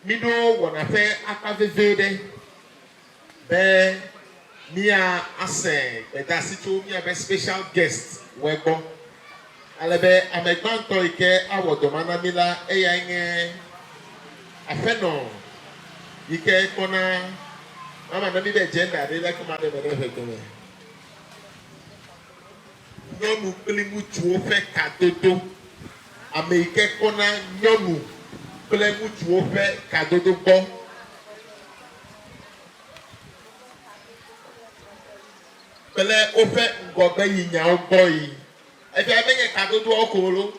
Mido wana fe akavevede be mia ase be dasito mia be special guest webo alebe amegbanto ike awodomana mila eya nge afeno ike kona mama na mi be gender de like ma de be hekeme nyonu klimu tuo fe kadodo ame ike kona nyonu klimu tuo fe kadodo bo pele ofe ngobe yinya boy e fi abenye kadodo okolo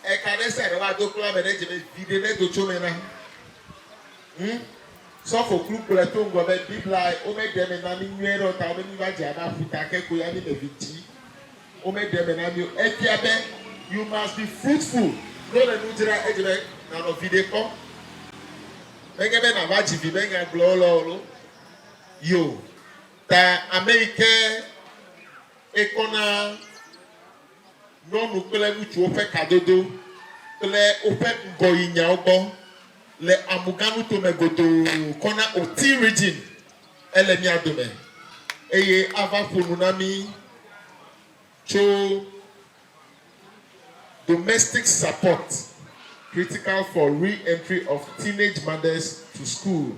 e ka de se wa do kula be de je video ne do chomena so for group la to ngobe bibla o me dem na ni nwero ta o me ni ba je na futa keko ya ni me viti o me dem na mi e fi abe you must be fruitful no le nu jira e je na no video ko benge be na ba ji bi benga glolo yo ta America ekona nonu kle mutu o fe kadodo kle o fe ngoyinya ogbo le amuganu to megodo kona Oti region elemi adome eye ava fununami cho domestic support critical for re-entry of teenage mothers to school.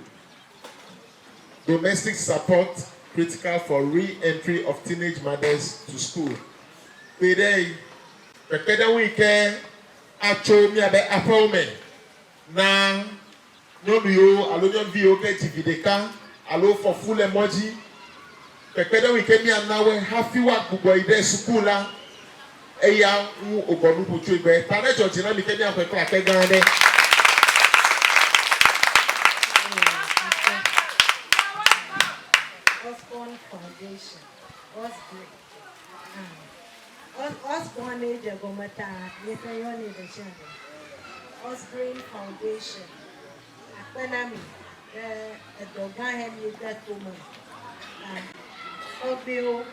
Domestic support critical for re-entry of teenage mothers to school. Today, pekeda wike acho mi abe afome na nonu yo alonyo vi oke jivideka alo for full emoji pekeda wike mi anawe hafiwa gbugbo ide sukula eya wu ogonu puchu igbe tare church na mi ke mi afekra ke gande Osbrain Foundation, Osbrain. Osbrain Region, Gomata, Yesayoni, the channel. Osbrain Foundation. Akwenami, the Dogan is that woman. Obio,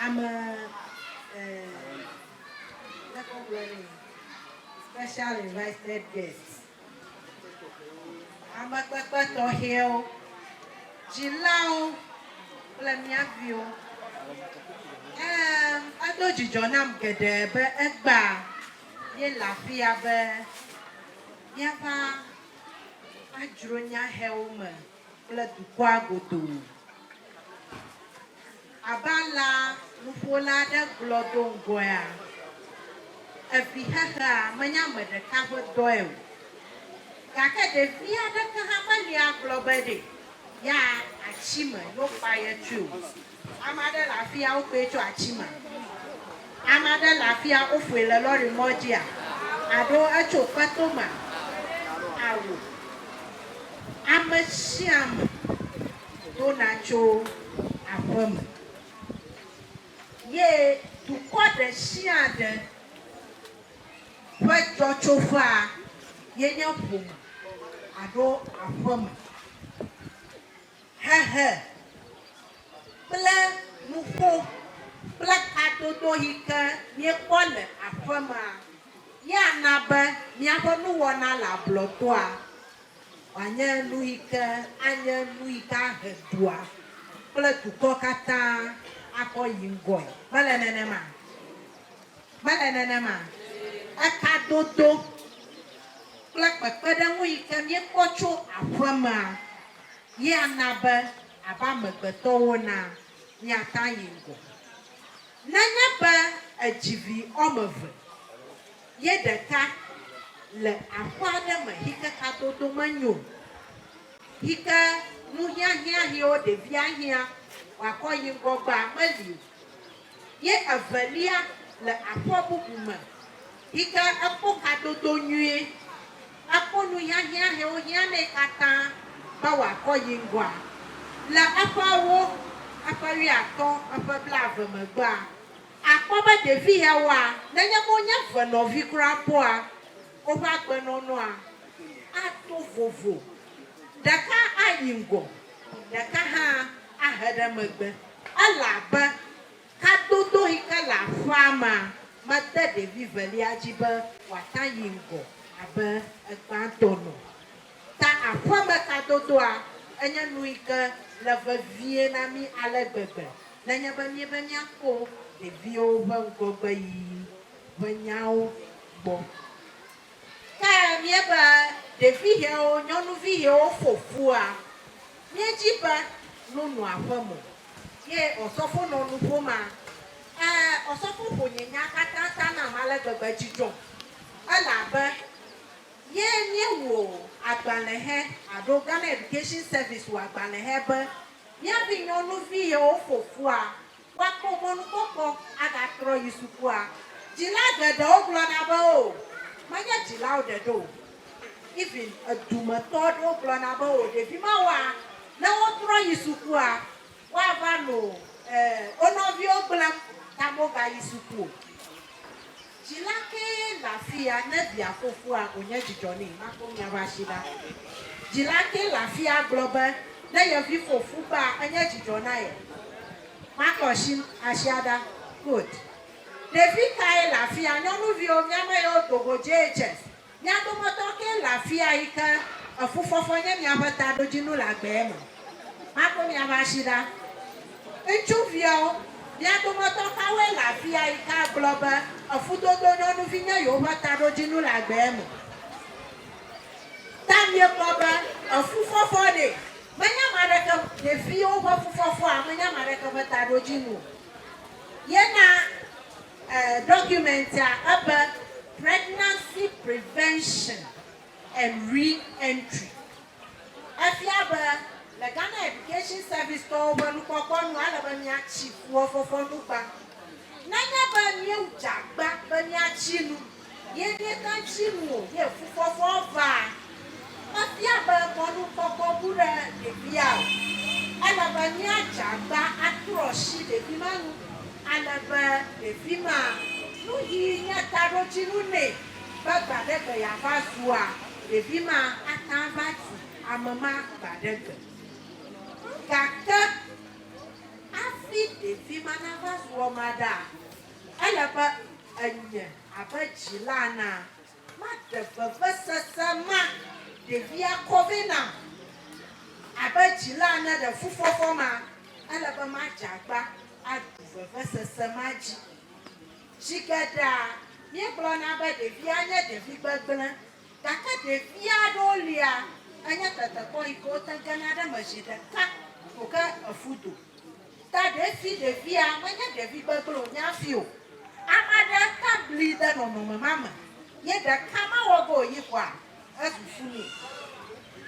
I'm a special invited guest. I'm a to hill. Jilao, Plamiavio. I don't you John am get there, but Egba. Ye lafia be. Yava. I drew your helmet. Blood to Quagoto. Abala, Mufola, the Glodon Goya. If we have Manyama the covered doyle. Kaka de via the Kahamania Globedi. Ya, Achima, no fire too. Amada Lafia Ope to Achima. Amada Lafia Ofe la Lori Modia. Ado Acho Patoma. Awu. Amasham. Donacho. Afum. Ye, to call the Shiade. What Jochofa. Ye Yapum. Ado Afum. He. Bla Mufo. Black Adodo Hika. Ye Pole. Afuma. Ya Naba. Niaponu wana la blotoa. Anya Luika. Anya Luika Hedua. Bla Tukokata. Ako Yingoi. Malenenema. Malenenema. Akadodo. Black Macbeth, we can yet watch you Afama. Ye Naba, Abama Betona, Yatayingo. Nanaba, a GV Omover. Ye the cat, le Afadam, Hika Cato Domanu. Hika, Muya here, the Via here, or calling go back, Melu. Ye a Valia, le Apobu woman. Hika a Pokado Donue. Aponu ya he o ya ne kata ba wa koyingwa la apawo apari aton apabla avamagba akoba de vi he wa na nyamonya fa no vi krapo a o ba gbe no no a ato vovo daka ayingo daka ha ahada magbe alaba kadodo hika la fama mate ɖevi velia dzi be wòata yi ŋgɔ abe gbãtɔ nɔ. Ta aƒeme kadodoa enye nu yi ke le vevie na mí ale gbegbe. Nenye be míebe míakpɔ ɖeviwo ƒe ŋgɔgbe yi ƒe nyawo gbɔ. Ke míebe ɖevi yewo, nyɔnuvi yewo ƒoƒua, míedzi be nonɔ aƒeme. Ye ɔsɔfo nɔ nu ƒoma. Ɔsɔfo ƒo nye nya katã nam ale gbegbe dzidzɔ. Elabe ye míewɔ agbalẽhe alo Ghana Education Service wɔ agbalẽhe be míavi nyɔnuvi yewo ƒoƒua woakpɔ mɔnukpɔkpɔ agatrɔ yi sukua. Dzila geɖewo gblɔna be o, menye dzilawo ɖeɖe o. Even edumetɔ ɖewo gblɔna be o, ɖevi mawoa ne wotrɔ yi sukua woava nɔ wo nɔviwo gblẽm ta mogayi suku o. Dzila ke le afia ne via fofoa wònye dzidzɔ nɛ, makpɔ miaƒe asi ɖa. Dzila ke le afia gblɔ be ne yevi fofu ba enye dzidzɔ na ye. Makɔ asi ɖa. Good. Ɖevi kae le afia, nyɔnuviwo míame yewo dogo JHS. Mía dometɔ ke le afia yi ke efufɔfɔ nye miaƒe taɖodzinu le agbe me. Makpɔ miaƒe asi ɖa. Ŋutsuviawo mía dometɔ kawoe le afia yi ke gblɔ be efudodo nyɔnuvi nye yewoƒe taɖodzinu le agbe me. Ta miekpɔ be efufɔfɔ ɖe menye ame aɖeke ɖeviwo ƒe fufɔfɔa menye ame aɖeke ƒe taɖodzinu. Yena documentia ebe pregnancy prevention and re-entry. Efia be le Ghana Education Service tɔwo ƒe nukpɔkpɔ nu ale be míatsi fuwɔfɔfɔ nugba. Nenye be míedzagba be míatsi nu, ye míeka tsi nu o, ye fufɔfɔ va. Efia be mɔnukpɔkpɔ bu ɖe ɖevia o. Ele be míadzagba atrɔ si ɖevi ma nu. Ale be ɖevi ma nu yi nye taɖodzinu nɛ be gba ɖe gbe yeava zua, ɖevi ma ata va tu ame ma gba ɖe gbe. Gake hafi ɖevi ma nava zu wɔma ɖa, ele be enye abe dzila na maɖe vevesese ma ɖevia kɔvi nam abe dzila ne ɖe fufɔfɔ ma, ele be madzagba aɖu vevesese ma dzi. Zi geɖea míegblɔna be ɖevia nye ɖevi gbegblẽ, gake ɖevi aɖewo lia enye tetekpɔ yi ke wote gena ɖe me zi ɖeka ko ke efu do. Ta ɖevi ɖevia menye ɖevi gbegblẽ o, nyafi o. Ame aɖe ka bli ɖe nɔnɔme ma me, ye ɖeka ma wɔ ge wòyi koa ezu fu nɛ.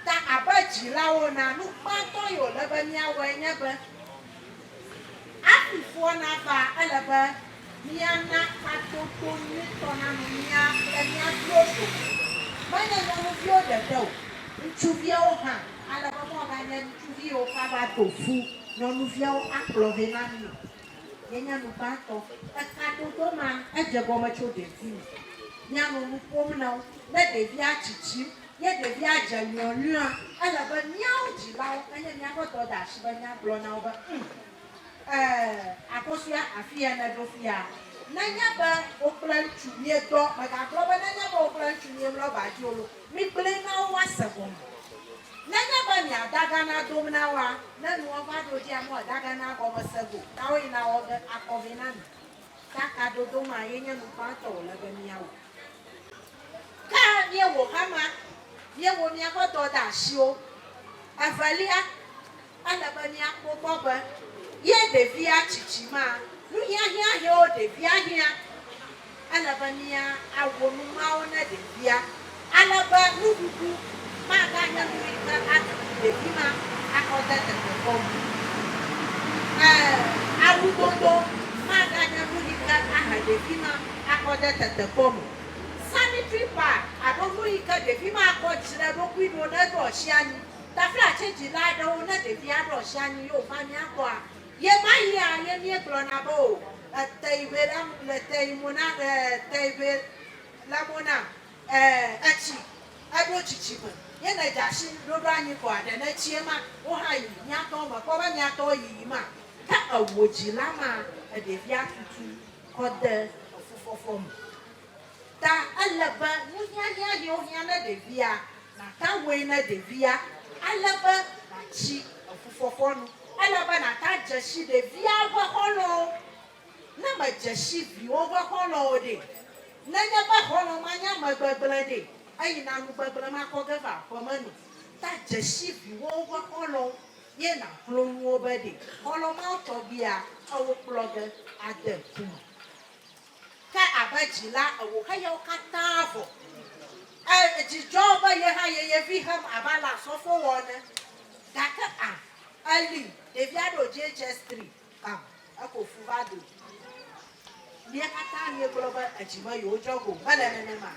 Ta abe dzilawo na nu gbãtɔ yi wòle be míawɔe nye be afifoɔ nava ele be míana kadodo nyuitɔ na nu mía kple mía viwo dome. Menye nyɔnuviwo ɖeɖe o, ŋutsuviawo hã. Ale be mɔganye ŋutsuviwo kava to fu nyɔnuviawo akplɔ vɛ na mí. Yenye nu gbãtɔ. Ekadodo ma edze gɔme tso ɖevi me. Míanɔ nu ƒom na wo. Ne ɖevia tsitsim, ye ɖevia dze nyɔnua, ele be míawo dzilawo enye míaƒe dɔdeasi be míagblɔ na wo be aƒosia afi ya ne ɖo fia. Nenye be wokple ŋutsu miedɔ, megagblɔ be nenye be wokple ŋutsu miemlɔ badzi o, migblẽ na wo woase gɔme. Nenye be miadagana dom na woa, ne nua va ɖo dzia moadagana gɔme se go, ta wo yina wɔ ge akɔvi na mi. Ta kadodo ma ye nye nu gbãtɔ wòle be míawɔ. Ke míewɔ hama, míewɔ míaƒe dɔdeasiwo. Evelia, ele be míakpɔ gbɔ be ye ɖevia tsitsi ma, nu hiahiã yewo ɖevia hiã, ele be míawɔ numawo ne ɖevia. Ale be nuɖuɖu maganye nu yi ke atu ɖevi ma akɔ de tetekɔ me. Awudodo maganye nu yi ke ahe ɖevi ma akɔ de tetekɔ me. Sanitary pad alo nu yi ke ɖevi ma akɔ dzi ɖe ɖokui ɖo ne ɖo asi anyi. Tafi atsedzila aɖewo ne ɖevia ɖo asi anyi yewo va míakpɔa, ye ma yia ye míegblɔna be o, eteive la mona etsi eɖo tsitsi me. Ye ne dzasi ɖoɖo anyi ko aɖe ne tsie ma wo hã yi míatɔwo me kpɔ be míatɔwo yiyi ma. Ke ewo dzila ma ɖevia tutu kɔ de fofom ta alaba nunya yo na devia na ta we na devia alaba na chi fofofo no alaba na ta jeshi devia gwa hono na ma jeshi bi wo gwa hono de na nya ba hono manya magbagbele de ayi na nu gbagbele ma ko gava ko manu ta jeshi bi wo gwa hono ye na klonu obede hono ma to bia awo plug ade kuma ka abajila awo ka yo katafo jijoba ye ha ye fi ham abala so fo wona daka ali deviado JHS3 ako fuvado ni kata ni global achiba yo jogo malene ma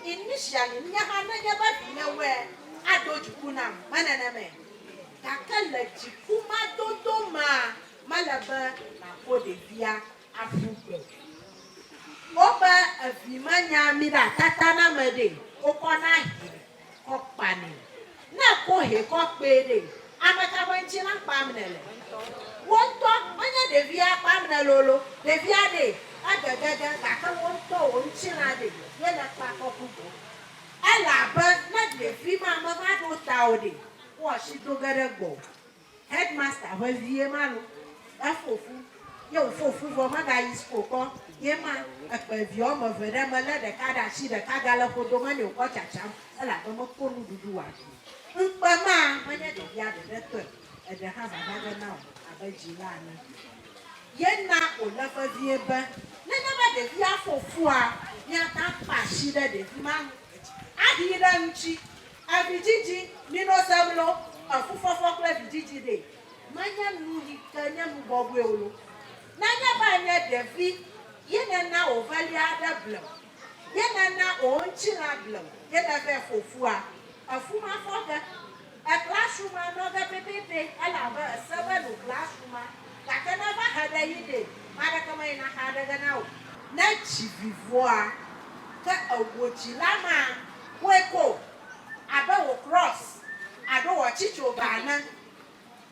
initially nya ha na nya ba bi na we adojuku na manene me daka la jikuma dodo ma malaba na ko devia afugo oba avimanya mira tatana mede okona hiri kopani na ko he ko pere amaka banchi na pamnele wonto anya devia pamnelolo devia de agagaga ka wonto wonchi na de ye na pa kokugo ala ba na devi mama ba do taode wo shi do garego headmaster wa vie malu afofu yo fofu vo maga iskoko yema akpavi o mo vere mala de kada shi de kagala podo mani o chacham ala do mo ponu dudu wa npa ma manya de ya de to e de ha ba ga na abajila ni yena o la fa vie ba na na ba de via fofu a nya ta pa shi de ma ahira nchi abijiji ni no samlo afufofo kla bijiji de manya nu hikanya mu bobu ewlo nanya banya devi yena na ovalia da blam yena na onchira blam yena be fofua afuma foga a classroom no ga pepepe ala ba saba no classroom ka kana ba hada yide mara kama ina hada ga nawo na chivivoa ka awochi lama weko aba wo cross ado wo chicho bana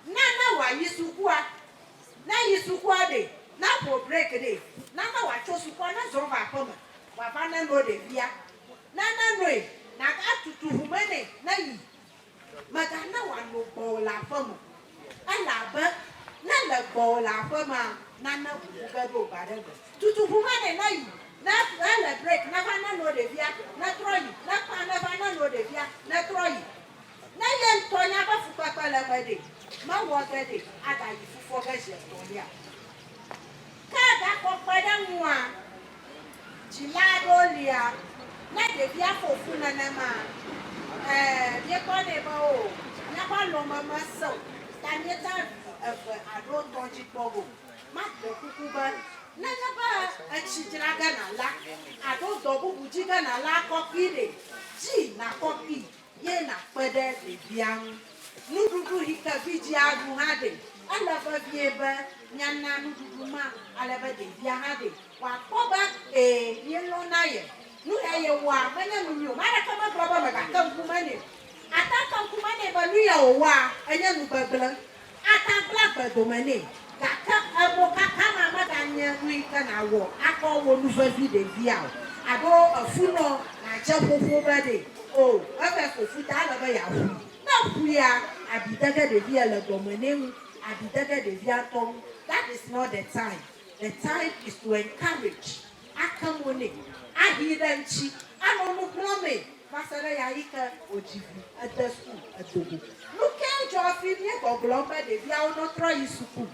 na wa yisukua na yisukua de na po break de na wa chosukua na zo ba poma wa ba na no de bia na no e na ka tutu humene na yi maka na wa no bo la poma ala ba na le bo la poma na bu ga do ba de tutu humene na yi na le break na ba na no de bia na troyi na pa na ba na no de bia na troyi na ye ntonya ba fu papa la ba de ma wo ga de ada yi fu fo ga je tonya kada ko pada nwa jilado lia na de bia fofu na na ma ye ko de ba o na ba lo mama so ta ni ta ado tonji pogo ma de kuku ba na na ba a chijira ga na la ado dobu buji ga na la ko pide ji na ko pi ye na pede de bia nududu hika biji agu hade ala ba bieba nyana nududu ma ala ba de bia hade wa koba yelo na ye nu eye wa manya nu mara kama baba ma ka kuma ne ataka kuma ne ba lu ya wa anya nu babla atabla ba do mane ka abo ka kama ma ga nya nu ika na wo akọ wo nu fa bi de bia ado afuno na je fofo ba de o aba fofu ta ala ba ya fu na fuya abidaga de via la domenemu abidaga de via tom. That is not the time. The time is to encourage akamone ahidanchi anono plome masara ya ika ojivi at the school at the look at your film go global de via no try school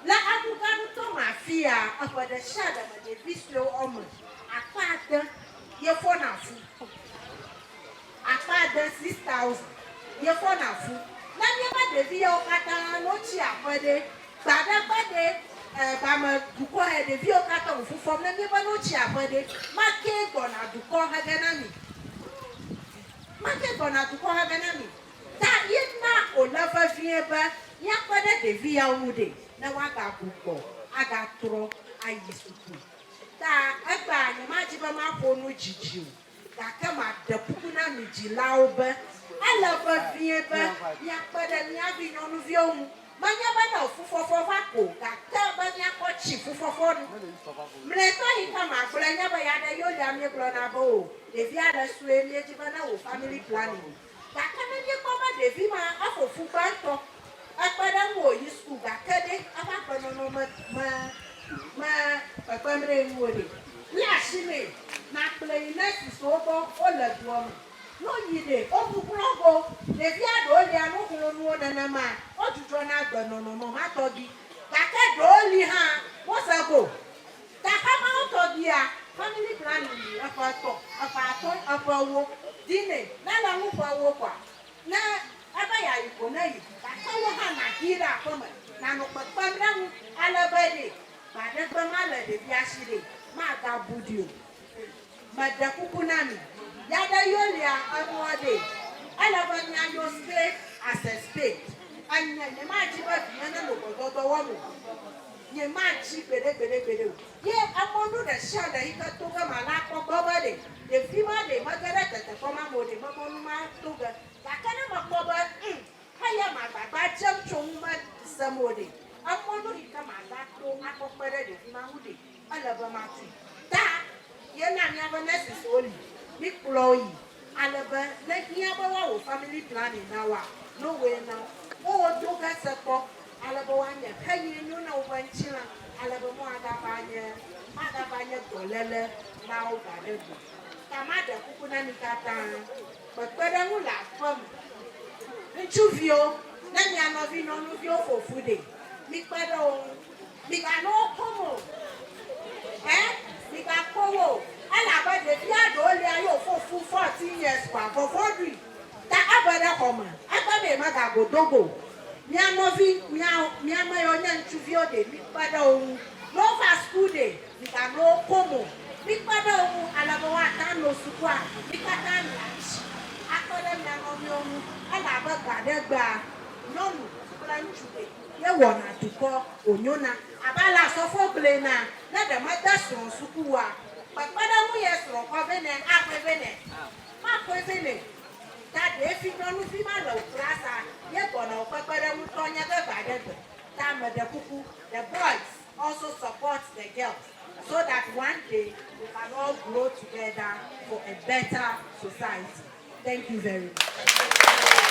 la abuganu to mafia apa the shada ma de visio omo akpada ye fona fu akpada 6,000 ye fona fu na mi ba de via okata no chi apade bada pade ba ma duko he de via okata fu fom na mi ba no chi apade ma ke go na duko ha gana mi ma ke go na duko ha gana mi ta ye na o la fa vie ba ya pade de via umude na wa ga buko aga tro ayi suku ta agba ni ma ji ba ma ko no jiji ta ka ma de puku na mi ji lawo ba ala fa vie ba ya pade ni abi no no vie omu manya ba na ofufofo fa ko ka ta ba ni akochi chief for Mleto come up, but I never had a young brother. If you had a swim, you family planning. That can you come at the Vima of a football? I put a you school back at it. I'm a family woody. Yes, she may not play next is over all that woman. No, you did. Oh, Bravo. If you had only a no than a man, or to join out the no, I told you. That only her. What's a go? That come out of the family planning, a part dinner, none of walk. Now, I will know you. I call her here at home. Now, but Pamela, I love it. But that's the mother, the Yashide, Mata Budio. But the Kukunami, Yada Yolia, Amwade. I love an your spade as a spade. And the magic of the woman. Ye man cheap, better. Yeah, I'm on the shadow. He got to come a lap of body. The female, the Margaret, the common body, Mamma, Toga. That kind of a bubble. I am a bad jump to somebody. I'm on to come a lap of better than Mahudi. I love a matty. That, you're not never necessary. Big ploy. I love a let me have a family planning now. No way now. Oh, do that support. Alabawanya, pay you know when children, Alabamania, Madabanya, Golele, now Gadu. Tamada, Kukunanikata, but better will laugh from Chuvio, Nanya no vio for fooding. Mikado, Mikano Como, eh? Mikakowo, Alaba de Piado, Leo for 14 years, for 40. That Abada Homer, Ababe Magago Dogo. Miamovi, Miamayonan Chuvio de Mikado, Nova School Day, Mikano Como, Mikado, Alabawata, no Sukwa, Mikatan, Akadem Nanomion, Alaba Gadeba, Nonu, Planchude, Yawana to call Onyona, Abala Sophoblena, not the mother's Sukua, but Madame Yes, Rovene, Apevene, Apevene. That if you don't see my low class, you're gonna prepare Mutonia the Time the cuckoo, the boys also support the girls so that one day we can all grow together for a better society. Thank you very much.